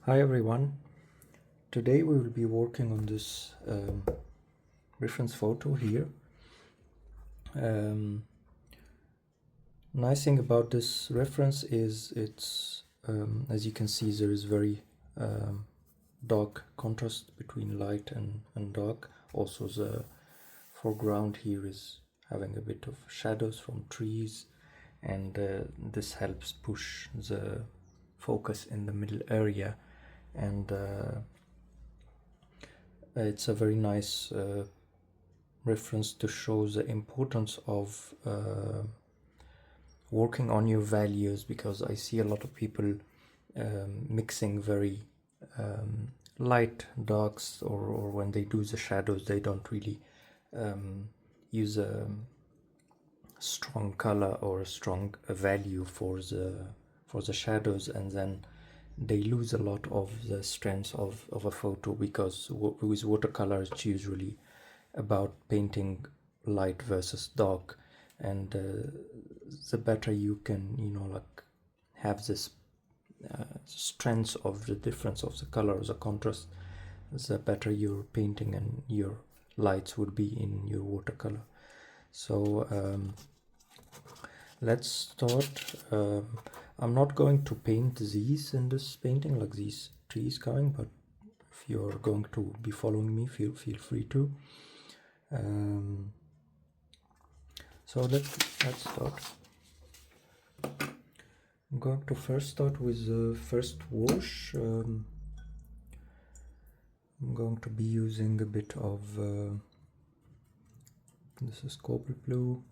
Hi everyone, today we will be working on this reference photo here. Nice thing about this reference is it's, as you can see, there is very dark contrast between light and dark. Also the foreground here is having a bit of shadows from trees, and this helps push the focus in the middle area, and it's a very nice reference to show the importance of working on your values, because I see a lot of people mixing very light darks, or when they do the shadows they don't really use a strong color or a strong value for the shadows, and then they lose a lot of the strength of a photo, because with watercolor it's usually about painting light versus dark, and the better you can, like, have this strength of the difference of the color, the contrast, the better your painting and your lights would be in your watercolor. So let's start. I'm not going to paint these in this painting, like these trees coming, but if you're going to be following me, feel free to. So let's start. I'm going to first start with the first wash. I'm going to be using a bit of this is Cobalt Blue.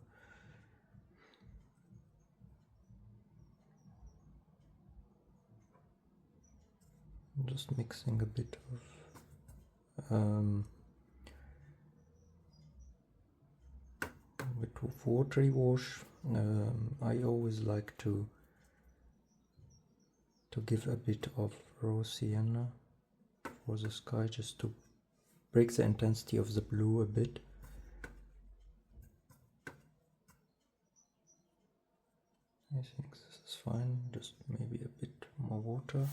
I'm just mixing a bit of watery wash. I always like to give a bit of raw sienna for the sky, just to break the intensity of the blue a bit. I think this is fine, just maybe a bit more water.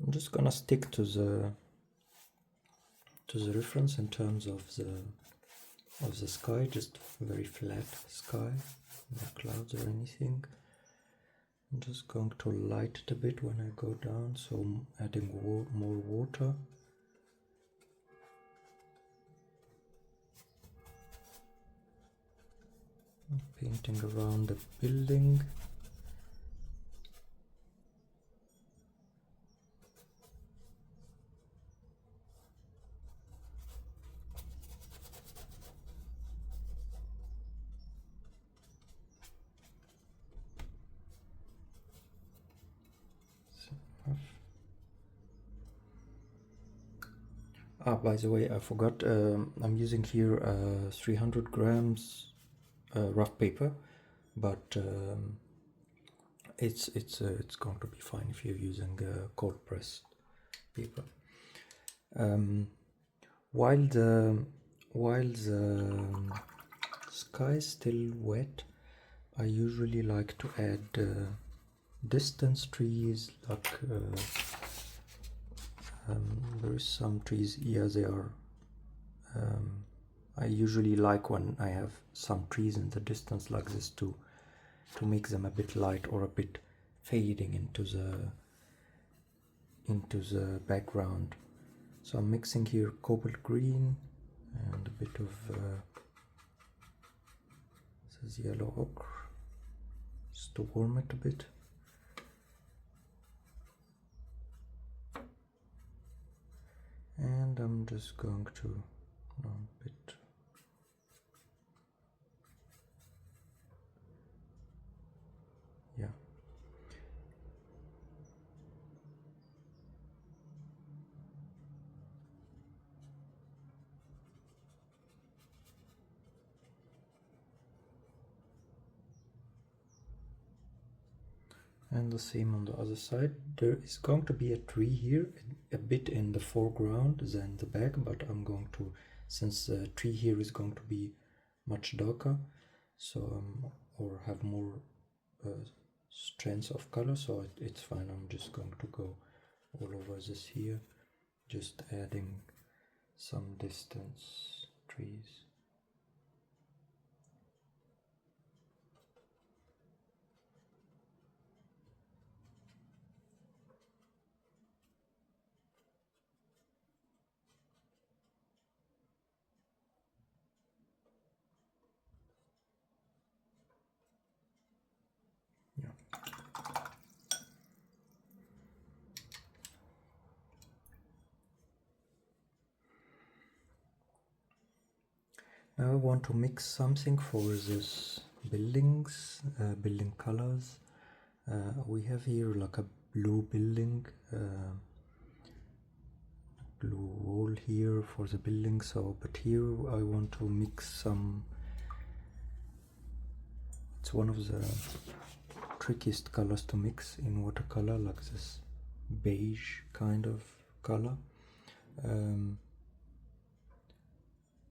I'm just gonna stick to the reference in terms of the sky, just very flat sky, no clouds or anything. I'm just going to light it a bit when I go down, so I'm adding more water. I'm painting around the building. By the way, I forgot, I'm using here 300 grams rough paper, but it's going to be fine if you're using cold pressed paper. While the sky is still wet, I usually like to add distance trees, like there is some trees here, they are I usually like when I have some trees in the distance like this to make them a bit light or a bit fading into the background. So I'm mixing here Cobalt Green and a bit of this is yellow ochre, just to warm it a bit. And I'm just going to a bit. Yeah. And the same on the other side. There is going to be a tree here, a bit in the foreground than the back, but I'm going to, since the tree here is going to be much darker, so or have more strands of color, so it's fine. I'm just going to go all over this here, just adding some distance trees. Now I want to mix something for this buildings, building colors. We have here like a blue building, blue wall here for the building. So, but here I want to mix some. It's one of the trickiest colors to mix in watercolor, like this beige kind of color.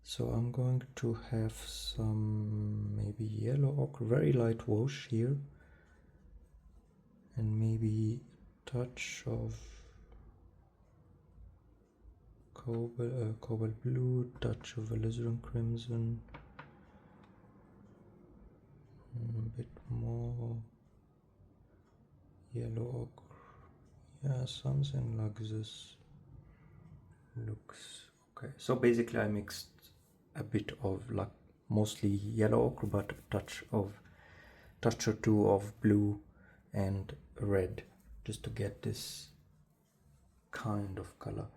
So I'm going to have some maybe yellow ochre, very light wash here, and maybe touch of cobalt blue, touch of alizarin crimson, a bit more yellow ochre, yeah, something like this looks okay. So basically I mixed a bit of like mostly yellow ochre, but a touch or two of blue and red, just to get this kind of color.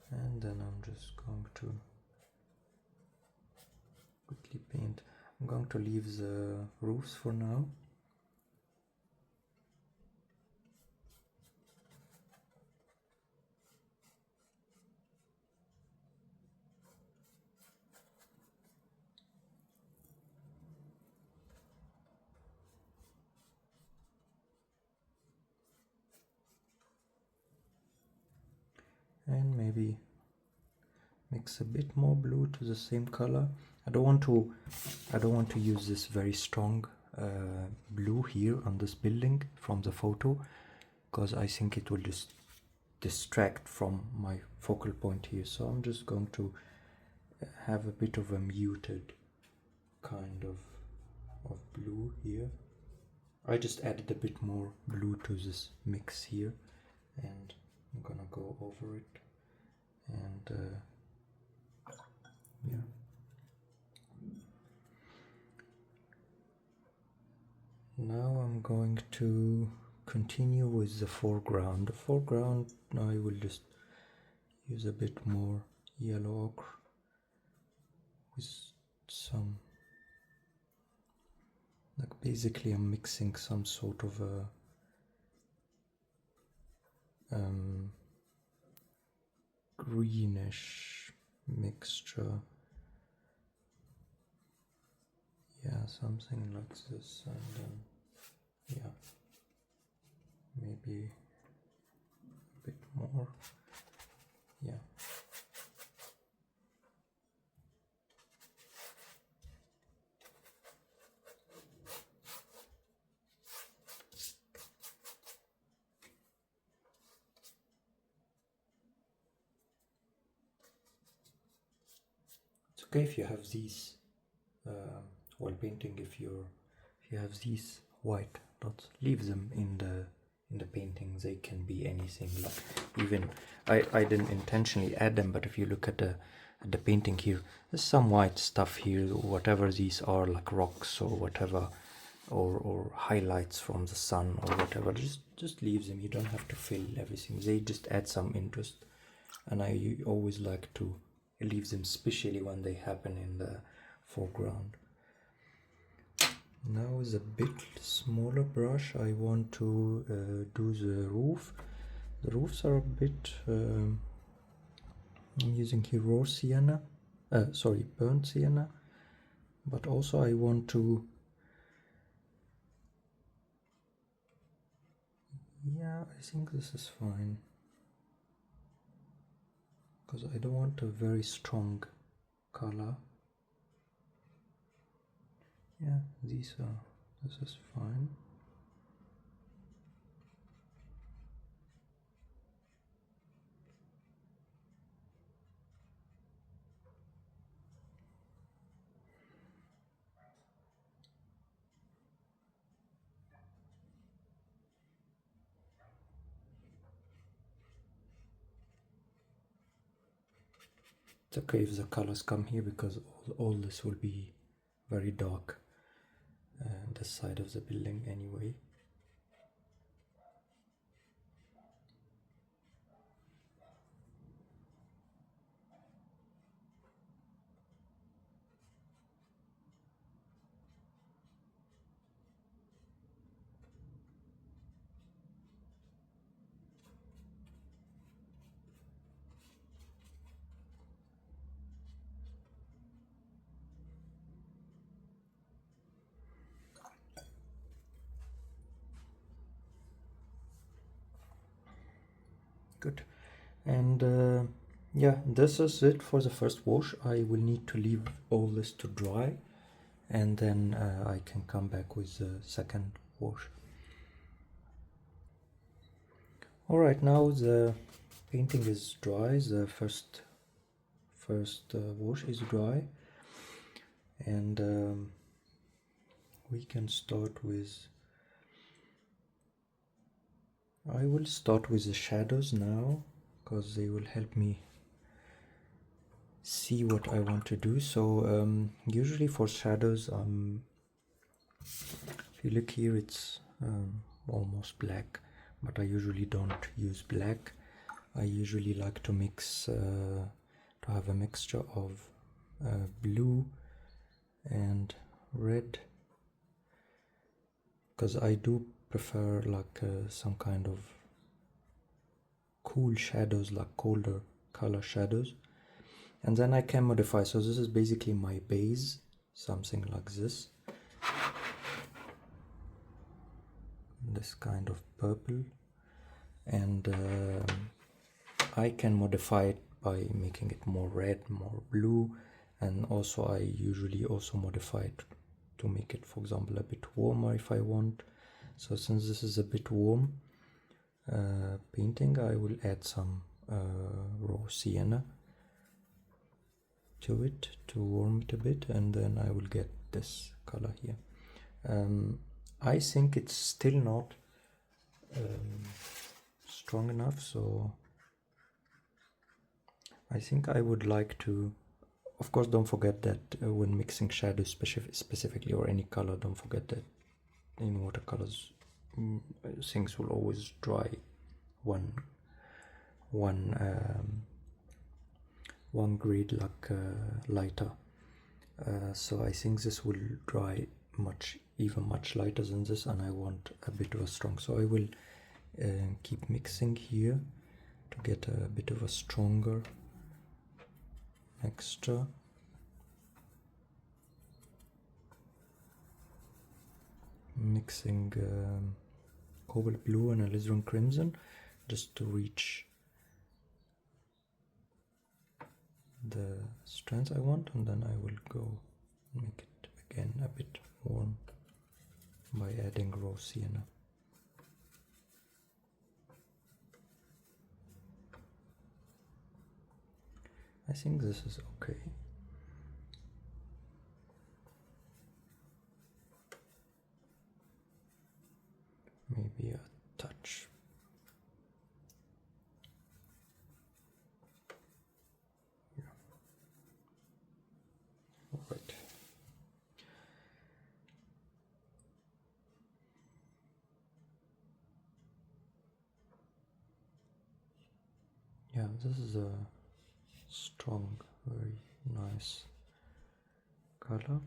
And then I'm just going to quickly paint. I'm going to leave the roofs for now. And maybe mix a bit more blue to the same color. I don't want to use this very strong blue here on this building from the photo, because I think it will just distract from my focal point here. So I'm just going to have a bit of a muted kind of blue here. I just added a bit more blue to this mix here, and I'm gonna go over it, and yeah. Now I'm going to continue with the foreground. The foreground, I will just use a bit more yellow ochre with some, like basically I'm mixing some sort of a greenish mixture, yeah, something like this, and then yeah, maybe a bit more, yeah. It's okay if you have these while painting. If you have these white dots, leave them in the painting. They can be anything. Like even I didn't intentionally add them, but if you look at the painting here, there's some white stuff here. Whatever these are, like rocks or whatever, or highlights from the sun or whatever. Just leave them. You don't have to fill everything. They just add some interest, and I always like to leave them, especially when they happen in the foreground. Now with a bit smaller brush I want to do the roof. The roofs are a bit, I'm using here raw sienna, burnt sienna, but also I want to, yeah, I think this is fine, because I don't want a very strong color. Yeah, this is fine. It's okay if the colors come here because all this will be very dark, this side of the building anyway. Good. And yeah, this is it for the first wash. I will need to leave all this to dry, and then I can come back with the second wash. Alright, now the painting is dry. The first wash is dry, and we can start with, I will start with the shadows now because they will help me see what I want to do. So usually for shadows, if you look here, it's almost black, but I usually don't use black. I usually like to mix, to have a mixture of blue and red, because I do prefer like some kind of cool shadows, like colder color shadows, and then I can modify. So this is basically my base, something like this kind of purple, and I can modify it by making it more red, more blue, and also I usually also modify it to make it, for example, a bit warmer if I want. So since this is a bit warm painting, I will add some raw sienna to it to warm it a bit, and then I will get this color here. I think it's still not strong enough, so I think I would like to, of course, don't forget that when mixing shadows specifically or any color, don't forget that in watercolors things will always dry one grade like lighter. So I think this will dry even much lighter than this, and I want a bit of a strong. So I will keep mixing here to get a bit of a stronger mixture. Mixing Cobalt Blue and alizarin crimson just to reach the strands I want, and then I will go make it again a bit warm by adding raw sienna. I think this is okay. Maybe a touch. Yeah. All right. Yeah, this is a strong, very nice color.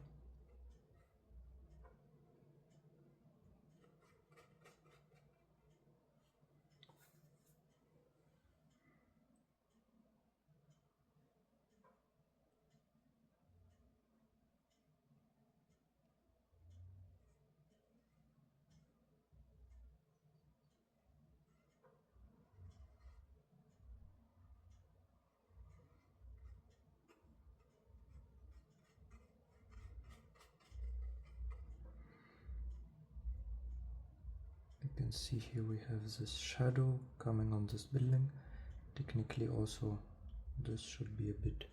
You can see here we have this shadow coming on this building. Technically also this should be a bit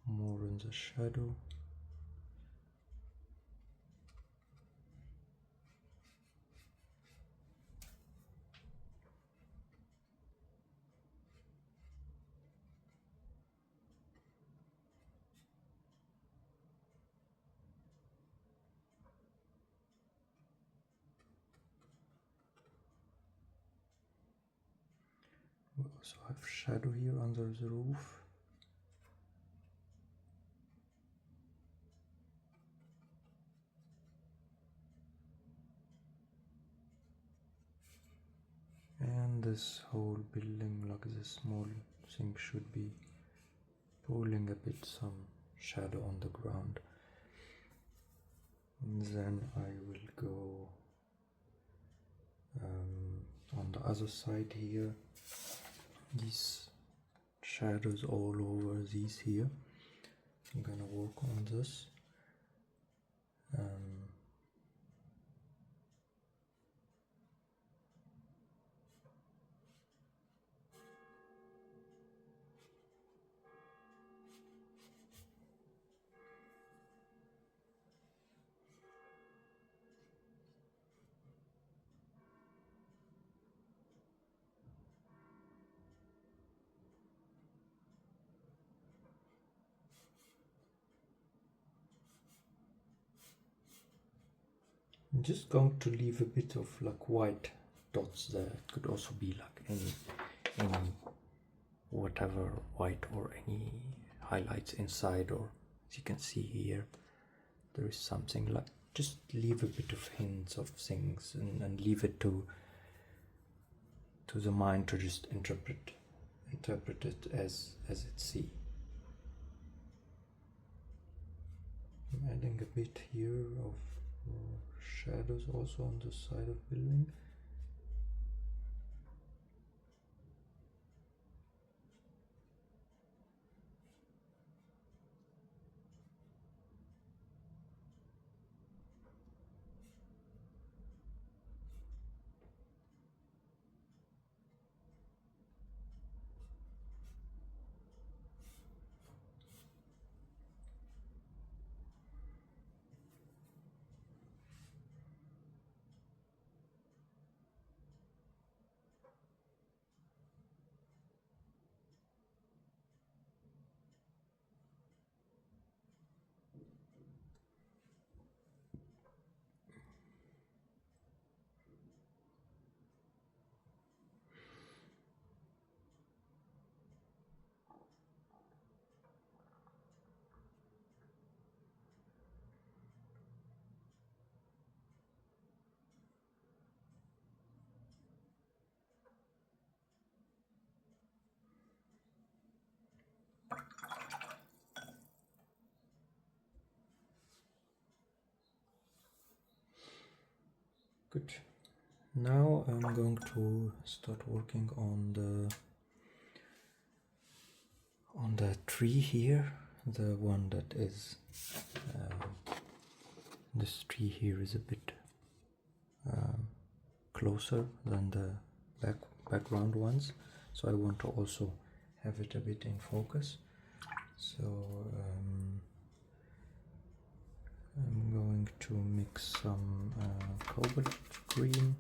more in the shadow. We also have shadow here under the roof. And this whole building, like this small thing, should be pulling a bit some shadow on the ground. And then I will go on the other side here. These shadows all over these here. I'm gonna work on this. I'm just going to leave a bit of like white dots there. It could also be like any whatever white or any highlights inside, or as you can see here, there is something like, just leave a bit of hints of things and leave it to the mind to just interpret it as it see. I'm adding a bit here of shadows also on the side of building. Good. Now I'm going to start working on the tree here. The one that is this tree here is a bit closer than the background ones, so I want to also have it a bit in focus. So I'm going to mix some Cobalt Green,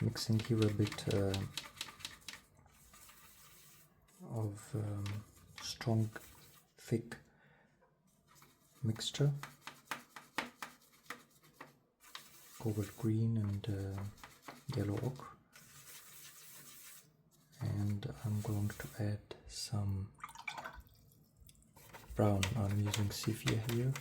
mixing here a bit of strong thick mixture, Cobalt Green and yellow ochre, and I'm going to add some brown. I'm using Sephia here.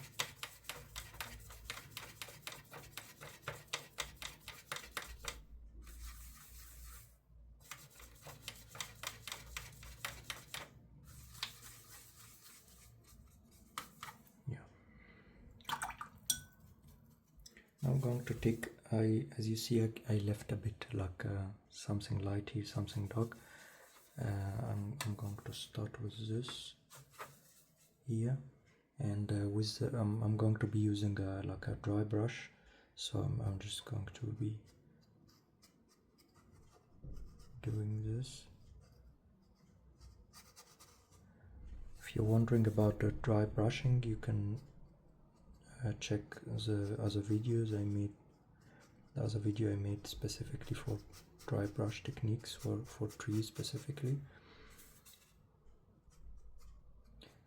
I'm going to take, as you see, I left a bit like something light here, something dark. I'm going to start with this here, and I'm going to be using like a dry brush, so I'm just going to be doing this. If you're wondering about the dry brushing, you can check the other videos I made. The other video I made specifically for dry brush techniques for trees specifically.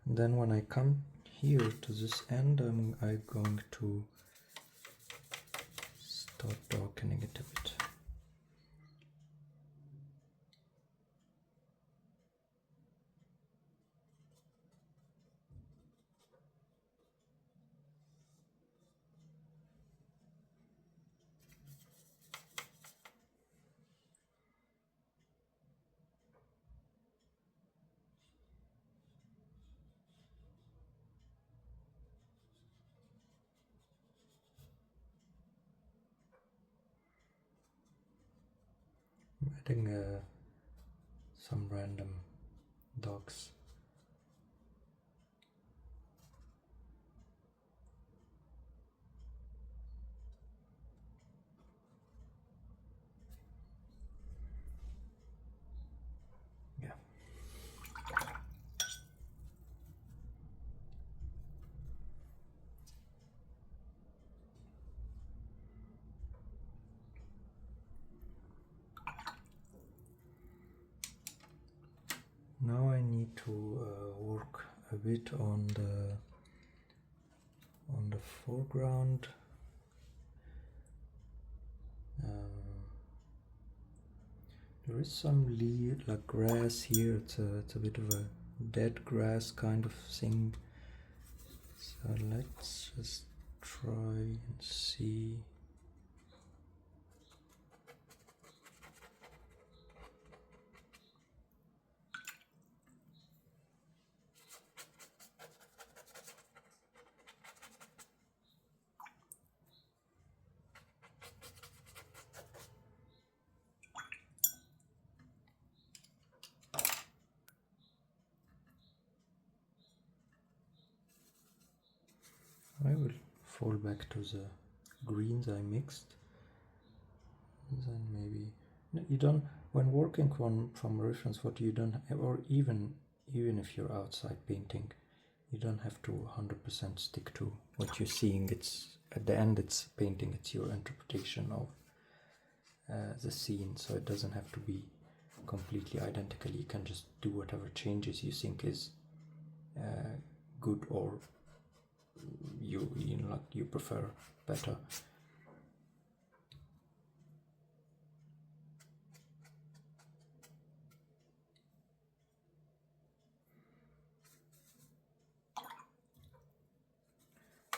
And then when I come here to this end, I'm going to start darkening it a bit. I'm adding some random dogs. Yeah. Now I need to work a bit on the foreground. There is some leaf, like grass here. It's a bit of a dead grass kind of thing. So let's just try and see. I will fall back to the greens I mixed. Then maybe you don't, when working from reference photo, you don't, or even if you're outside painting, you don't have to 100% stick to what you're seeing. It's at the end, it's painting. It's your interpretation of the scene, so it doesn't have to be completely identical. You can just do whatever changes you think is good, or you prefer better.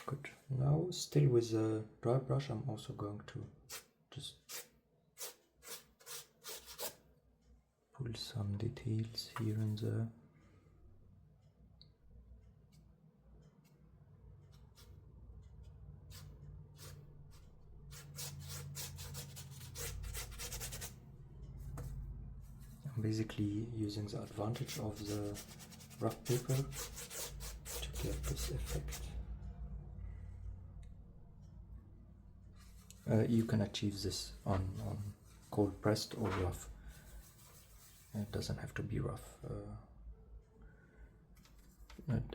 Good. Now, still with the dry brush, I'm also going to just pull some details here and there. I'm basically using the advantage of the rough paper to get this effect. You can achieve this on cold pressed or rough. It doesn't have to be rough.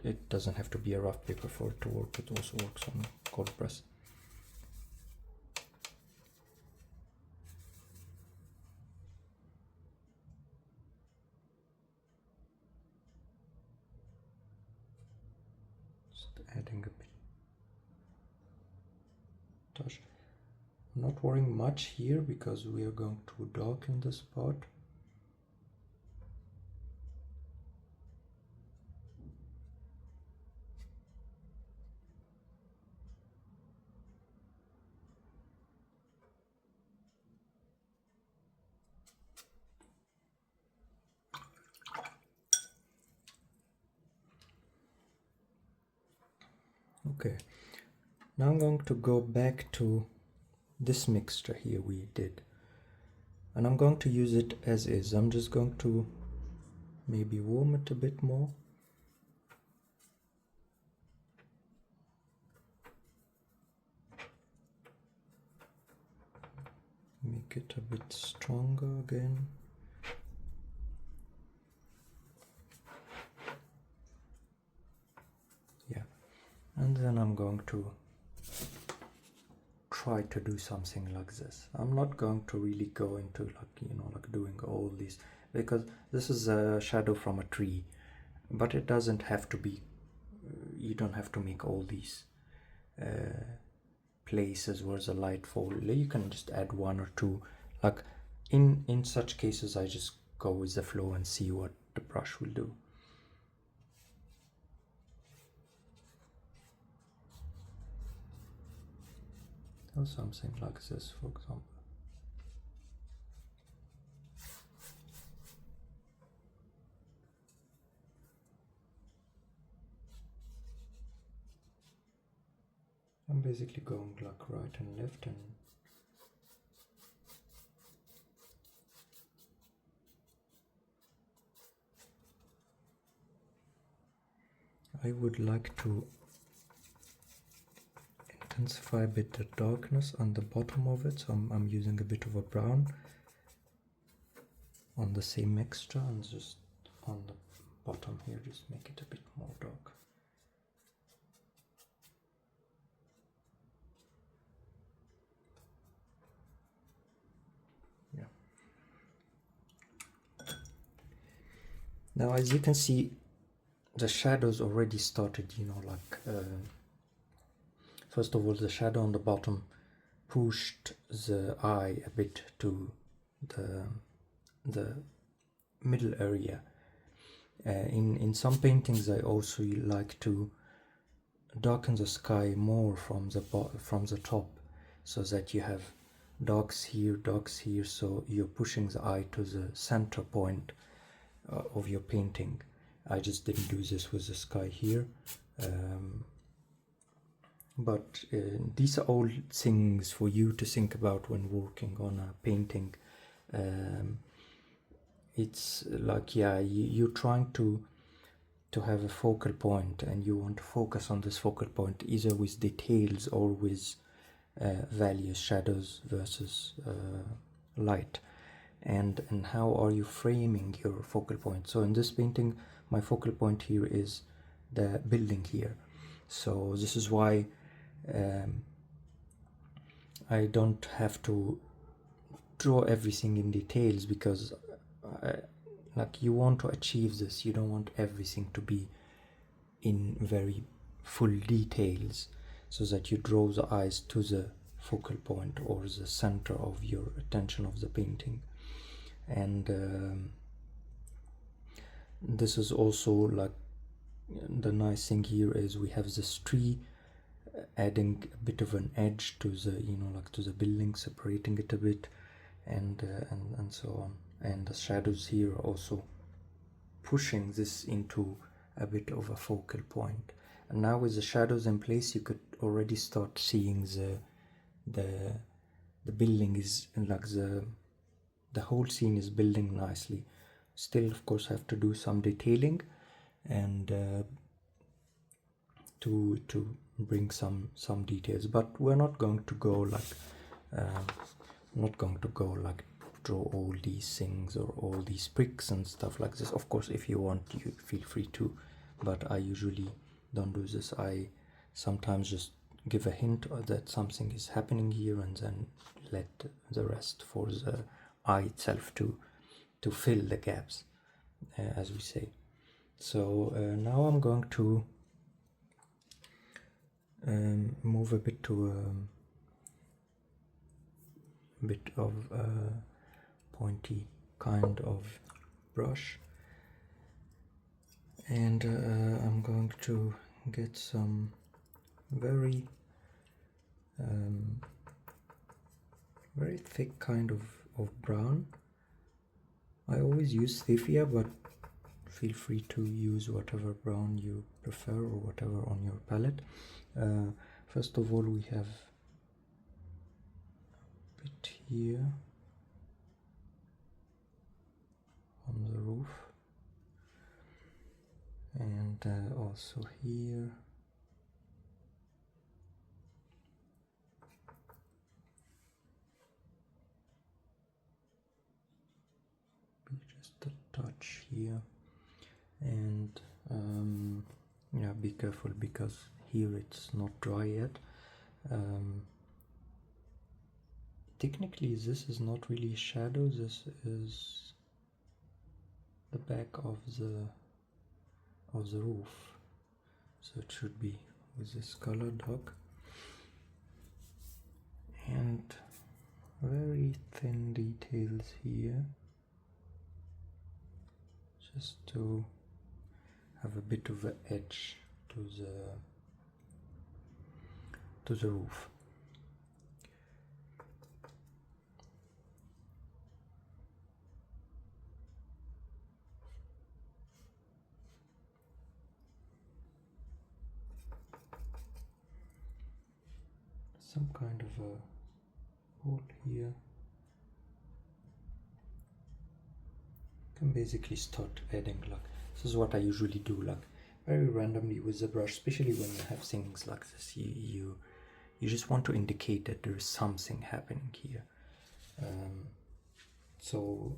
It doesn't have to be a rough paper for it to work. It also works on cold press. Just adding a bit touch. I'm not worrying much here because we are going to darken the spot. Okay, now I'm going to go back to this mixture here we did, and I'm going to use it as is. I'm just going to maybe warm it a bit more. Make it a bit stronger again. Yeah, and then I'm going to try to do something like this. I'm not going to really go into like doing all these, because this is a shadow from a tree, but it doesn't have to be you don't have to make all these places where the light fall. You can just add one or two. Like in such cases, I just go with the flow and see what the brush will do. Or something like this, for example. I'm basically going like right and left, and I would like to intensify a bit the darkness on the bottom of it, so I'm using a bit of a brown on the same mixture, and just on the bottom here just make it a bit more dark. Yeah. Now as you can see, the shadows already started, you know, like first of all, the shadow on the bottom pushed the eye a bit to the middle area. In some paintings, I also like to darken the sky more from the top, so that you have darks here, so you're pushing the eye to the center point of your painting. I just didn't do this with the sky here. But these are all things for you to think about when working on a painting. It's like, yeah, you're trying to have a focal point, and you want to focus on this focal point either with details or with values, shadows versus light, and how are you framing your focal point. So in this painting, my focal point here is the building here, so this is why I don't have to draw everything in details, because like you want to achieve this, you don't want everything to be in very full details, so that you draw the eyes to the focal point or the center of your attention of the painting. And this is also like the nice thing here is we have this tree adding a bit of an edge to the, you know, like to the building, separating it a bit, and so on. And the shadows here are also pushing this into a bit of a focal point. And now with the shadows in place, you could already start seeing the building is like the whole scene is building nicely. Still, of course, have to do some detailing and to bring some details, but we're not going to go like draw all these things or all these pricks and stuff like this. Of course, if you want, you feel free to, but I usually don't do this. I sometimes just give a hint that something is happening here, and then let the rest for the eye itself to fill the gaps, as we say. So now I'm going to move a bit to a bit of a pointy kind of brush, and I'm going to get some very thick kind of brown. I always use Sephia, but feel free to use whatever brown you prefer or whatever on your palette. First of all, we have a bit here on the roof, and also here. Just a touch here, and yeah, be careful because here it's not dry yet. Technically this is not really a shadow, this is the back of the roof, so it should be with this color dark, and very thin details here, just to have a bit of an edge to the roof. Some kind of a hole here. Can basically start adding, like, this is what I usually do, like very randomly with the brush, especially when you have things like this. You just want to indicate that there is something happening here. So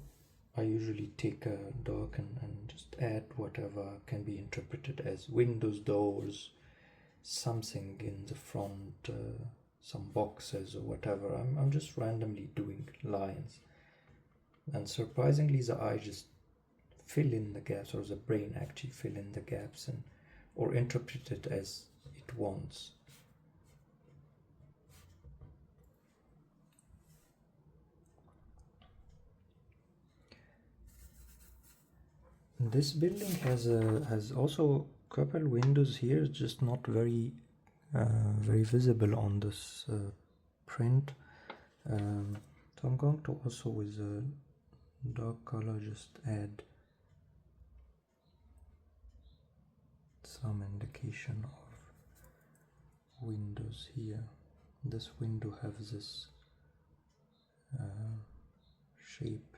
I usually take a dark and just add whatever can be interpreted as windows, doors, something in the front, some boxes or whatever. I'm just randomly doing lines, and surprisingly the eye just fill in the gaps, or the brain actually fill in the gaps and or interpret it as it wants. This building has also a couple windows here, just not very visible on this print. So I'm going to also, with a dark color, just add some indication of windows here. This window has this shape.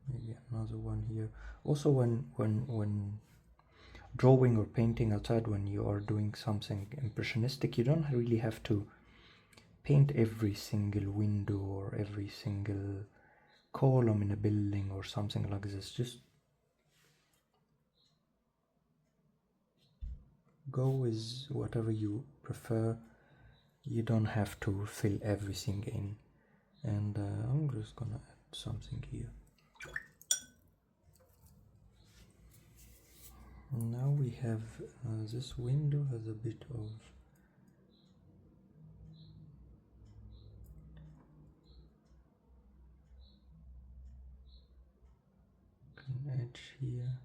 Maybe another one here. Also, when drawing or painting outside, when you are doing something impressionistic, you don't really have to paint every single window or every single column in a building or something like this. Just go with whatever you prefer. You don't have to fill everything in. And I'm just gonna add something here. Now we have this window has a bit of an edge here,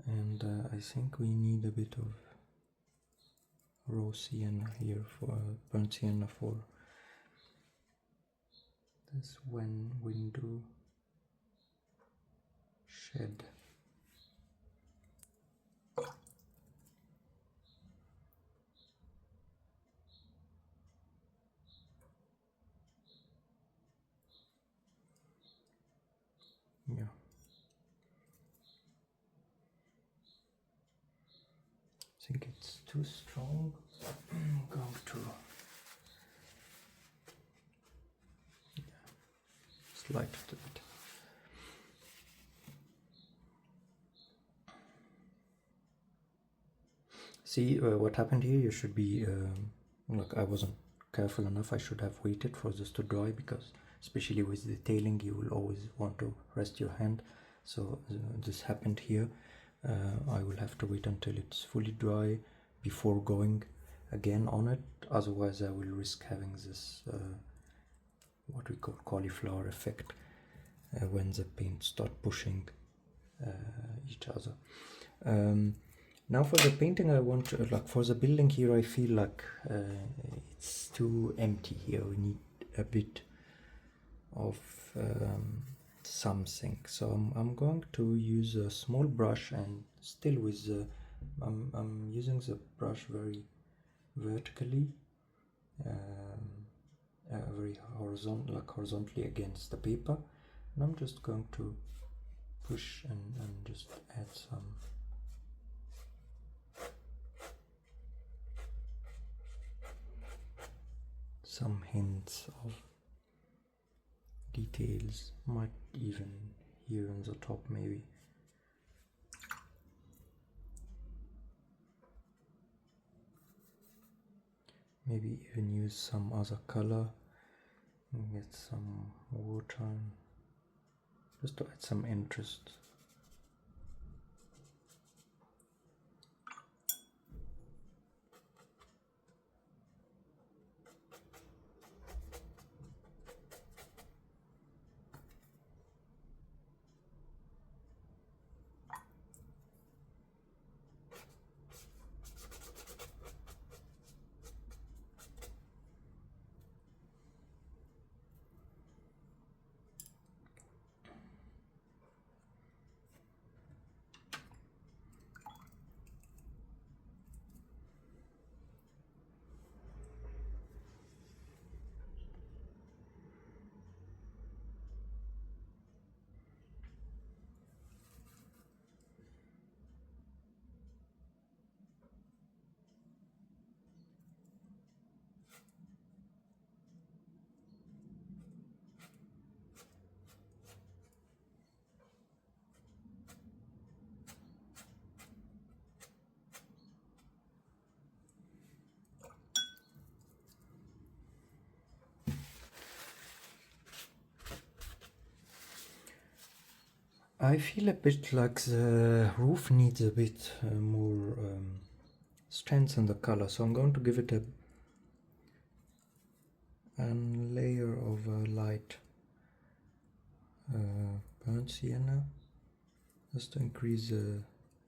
and I think we need a bit of raw sienna here, for burnt sienna for this window shed. Yeah. I think it's too strong. I'm going to slide it a bit. See what happened here? You should be, look, I wasn't careful enough. I should have waited for this to dry, because especially with detailing you will always want to rest your hand. So this happened here. I will have to wait until it's fully dry before going again on it. Otherwise I will risk having this what we call cauliflower effect, when the paint start pushing each other. Now for the painting, I want to, like for the building here, I feel like it's too empty here. We need a bit of something. So I'm going to use a small brush, and still with the, I'm using the brush very vertically, very horizontal, like horizontally against the paper, and I'm just going to push and just add some hints of details, might even here on the top maybe. Maybe even use some other color and get some water, just to add some interest. I feel a bit like the roof needs a bit more strength in the color, so I'm going to give it a layer of light burnt sienna, just to increase the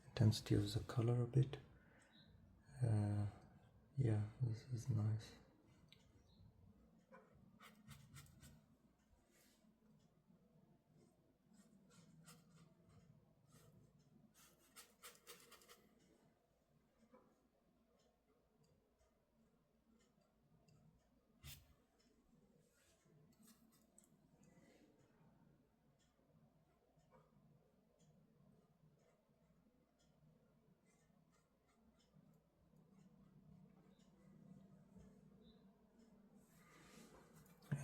intensity of the color a bit. Yeah, this is nice.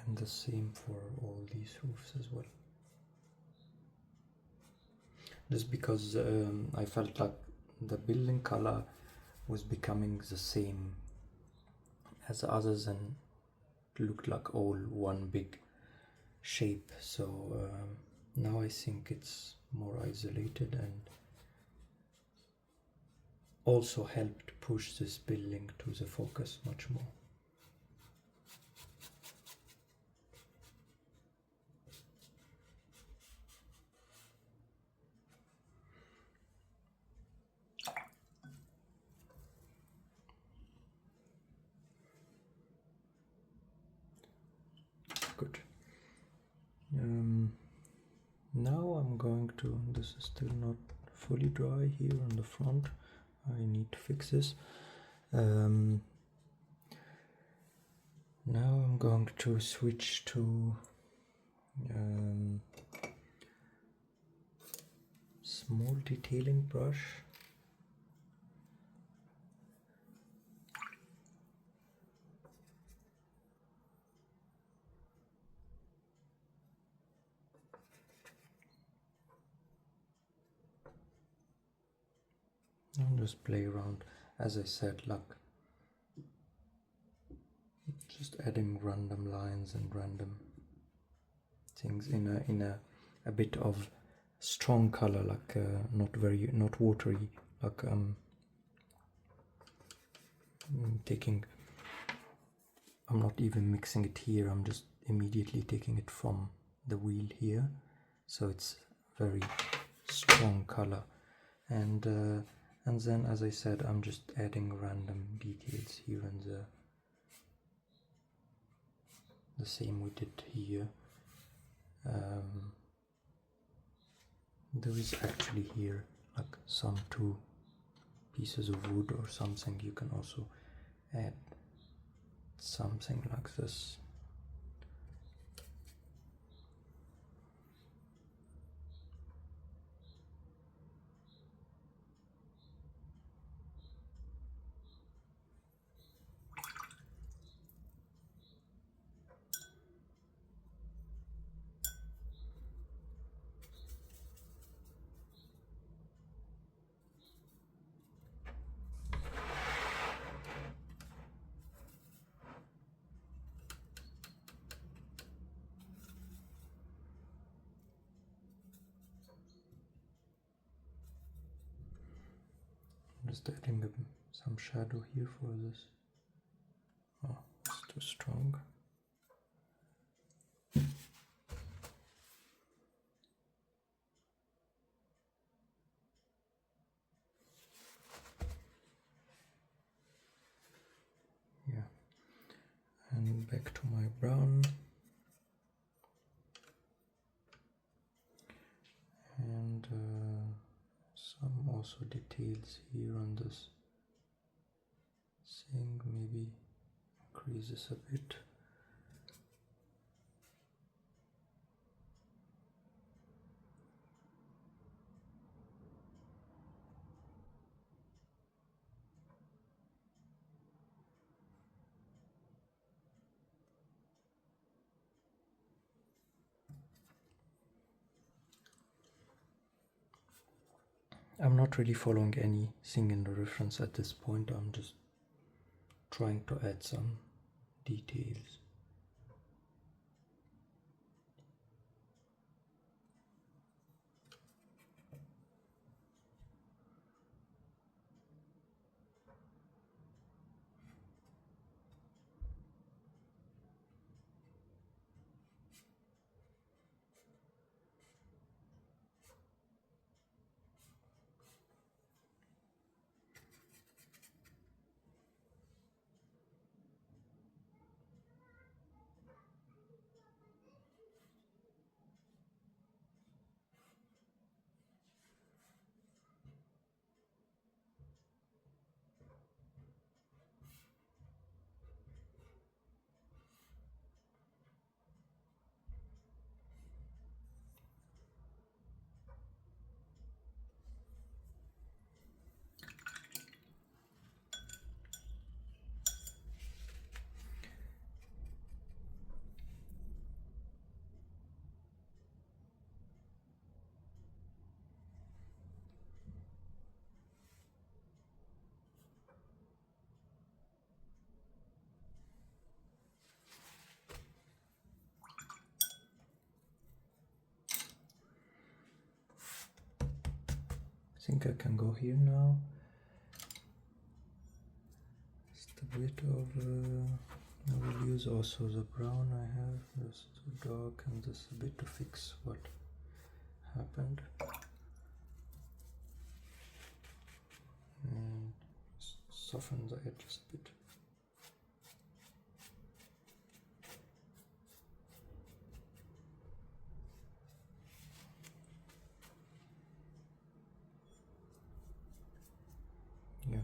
And the same for all these roofs as well. Just because I felt like the building color was becoming the same as the others and looked like all one big shape, so now I think it's more isolated and also helped push this building to the focus much more. Good. Now I'm going to, this is still not fully dry here on the front, I need to fix this. Now I'm going to switch to small detailing brush. And just play around, as I said, like just adding random lines and random things in a bit of strong color, like not watery, like I'm not even mixing it here, I'm just immediately taking it from the wheel here, so it's very strong color, and then, as I said, I'm just adding random details here and there, the same we did here. There is actually here like some two pieces of wood or something. You can also add something like this. Just adding some shadow here for this. Oh, it's too strong. Yeah, and back to my brown. And some also details here on this thing, maybe increase this a bit. I'm not really following anything in the reference at this point, I'm just trying to add some details. think I can go here now. Just a bit of I will use also the brown I have, this too dark, and this a bit to fix what happened. And soften the edges a bit. Yeah.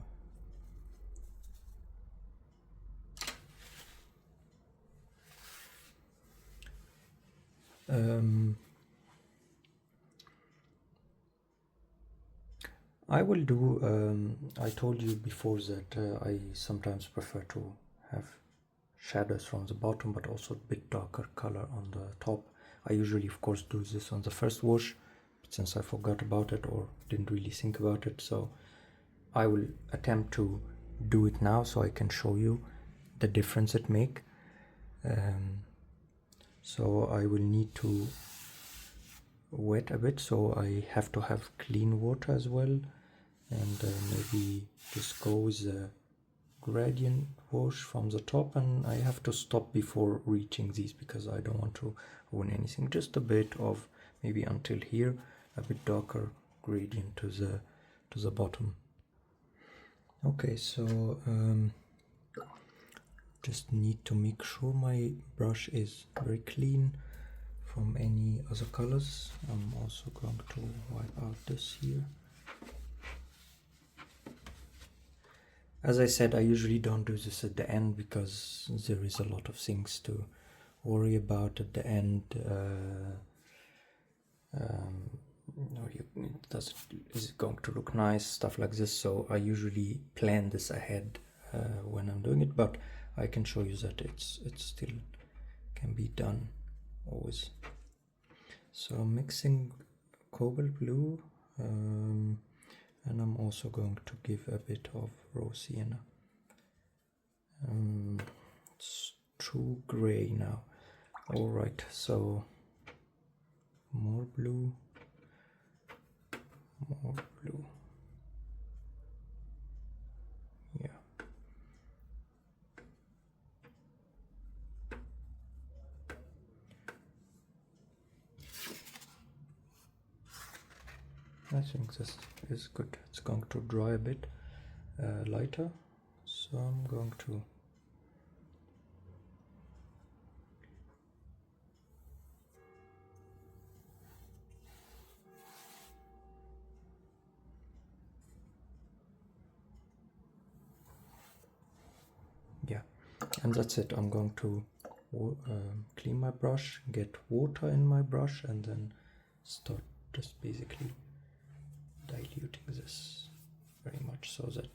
I will do, I told you before that I sometimes prefer to have shadows from the bottom, but also a bit darker color on the top. I usually, of course, do this on the first wash, but since I forgot about it or didn't really think about it, so I will attempt to do it now so I can show you the difference it make. So I will need to wet a bit, so I have to have clean water as well, and maybe just go with the gradient wash from the top, and I have to stop before reaching these because I don't want to ruin anything. Just a bit of maybe until here, a bit darker gradient to the bottom. Okay, so just need to make sure my brush is very clean from any other colors. I'm also going to wipe out this here. As I said, I usually don't do this at the end because there is a lot of things to worry about at the end. Is it going to look nice, stuff like this, so I usually plan this ahead when I'm doing it, but I can show you that it's still can be done always. So I'm mixing Cobalt Blue, and I'm also going to give a bit of raw Sienna. It's too gray now. Alright, so more blue. More blue. Yeah. I think this is good. It's going to dry a bit lighter, so I'm going to and that's it. I'm going to clean my brush, get water in my brush, and then start just basically diluting this very much so that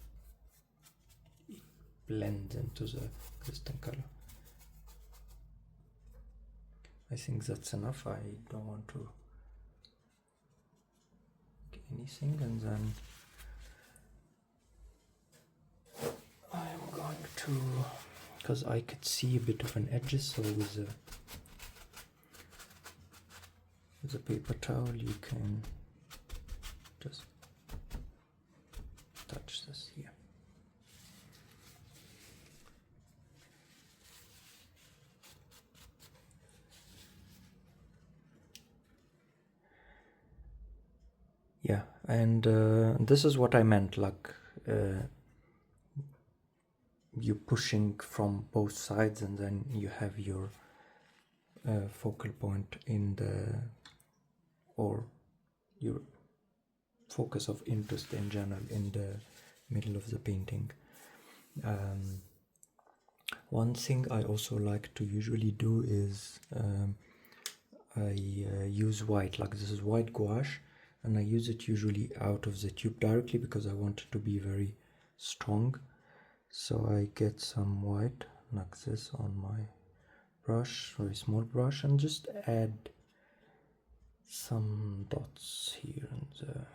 it blends into the existing color. I think that's enough. I don't want to get anything, and then I'm going to, because I could see a bit of an edges, so with a paper towel you can just touch this here. Yeah, and this is what I meant, like you pushing from both sides, and then you have your focal point in the, or your focus of interest in general in the middle of the painting. One thing I also like to usually do is I use white, like this is white gouache, and I use it usually out of the tube directly because I want it to be very strong. So I get some white like this on my brush, very small brush, and just add some dots here and there.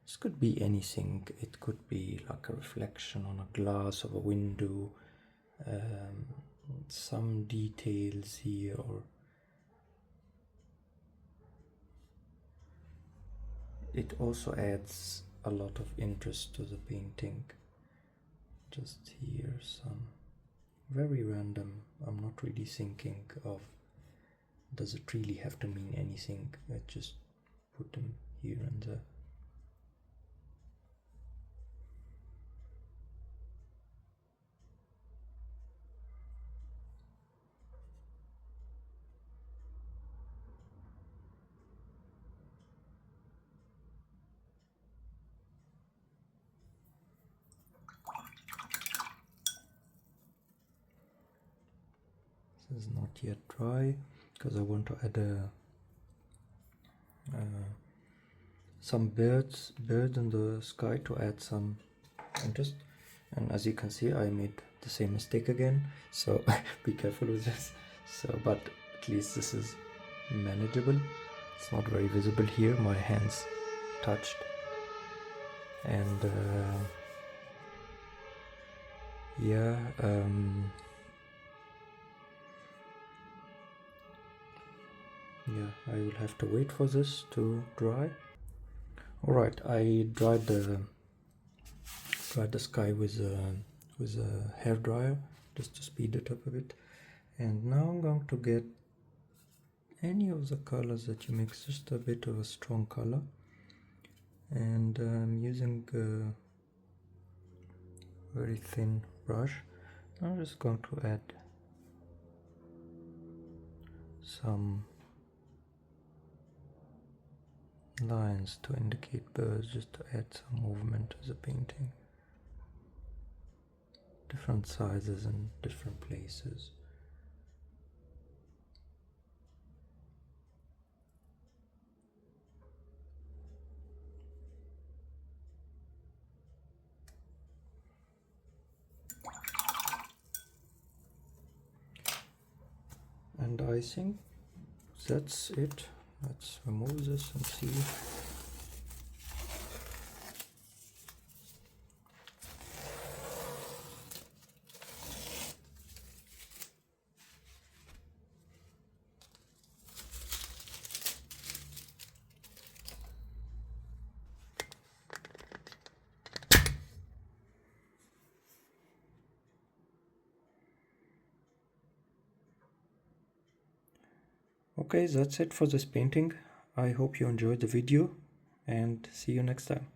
This could be anything. It could be like a reflection on a glass of a window, some details here, or it also adds a lot of interest to the painting. Just here some very random, I'm not really thinking of does it really have to mean anything, I just put them here and there. This is not yet dry because I want to add some birds in the sky to add some interest. And as you can see, I made the same mistake again, so be careful with this. So, but at least this is manageable. It's not very visible here, my hands touched. And yeah, I will have to wait for this to dry. Alright, I dried the sky with a hair dryer just to speed it up a bit. And now I'm going to get any of the colors that you mix, just a bit of a strong color. And I'm using a very thin brush. I'm just going to add some lines to indicate birds, just to add some movement to the painting. Different sizes and different places. And I think that's it. Let's remove this and see. Okay, that's it for this painting. I hope you enjoyed the video and see you next time.